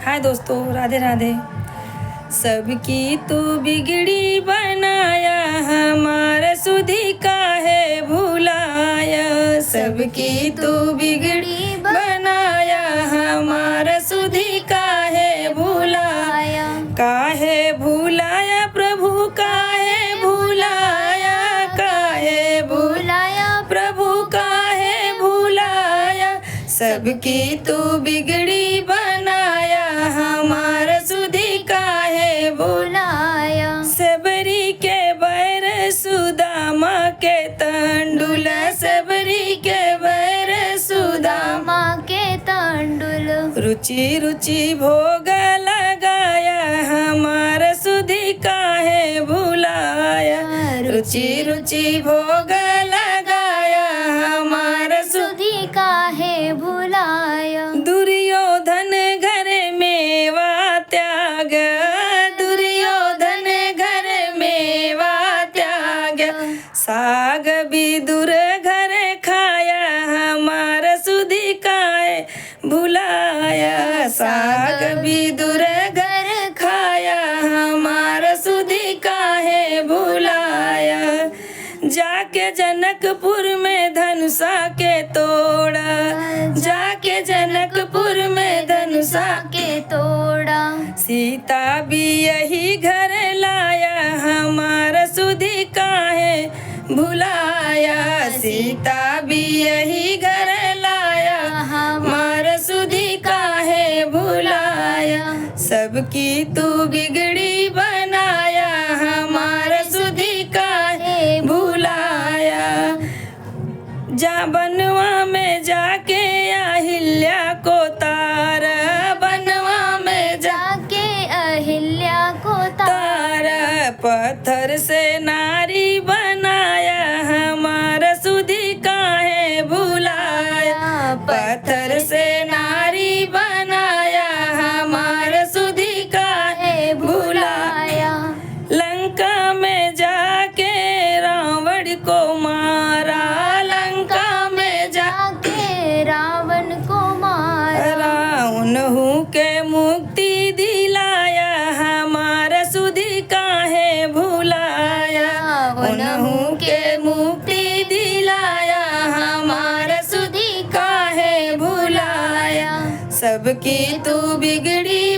हाय दोस्तों, राधे राधे। सबकी तू बिगड़ी बनाया, हमारा सुधी काहे भुलाया। सबकी तू बिगड़ी बनाया, हमारा सुधी काहे भुलाया। काहे भुलाया प्रभु, काहे भुलाया, काहे भुलाया प्रभु, काहे भुलाया। सबकी तू बिगड़ी बनाया, हमारा सुधी काहे भुलाया। सबरी के बैर सुदामा के तंडुल, सबरी के बैर सुदामा के तंडुल। रुचि रुचि भोग लगाया, हमारा सुधी काहे भुलाया। रुचि रुचि भोग लगाया, हमारा सुधी काहे भुलाया। दुर्योधन घर मेवा त्याग, दुर्योधन घर मेवा त्याग। साग विदुर घर खाया, हमारा सुधी काहे भुलाया। साग विदुर घर खाया, हमारा सुधी काहे भुलाया। जाके जनकपुर में धनुषा के तोड़ा, जाके जनकपुर में धनुषा के तोड़ा। सीता भी यही घर लाया, हमारा सुधी काहे भुलाया। सीता भी यही घर लाया, हमारा सुधी काहे भुलाया। सबकी तू बिगड़ी बनाया, हमारा सुधी काहे भुलाया। जा बनवा में जाके अहिल्या को तारा, बनवा में जाके अहिल्या को तारा। पत्थर से नारी बनाया, हमारा सुधी काहे भुलाया। पत्थर से नारी बनाया, हमारा सुधी काहे भुलाया। लंका में जाके रावण को मारा, लंका में जाके रावण को मारा। रावण हूँ के मुक्ति दिलाया, हमारा सुधी काहे भुलाया। उन्हू के मुक्ति दिलाया, हमारा सुधी काहे भुलाया। सबकी तू बिगड़ी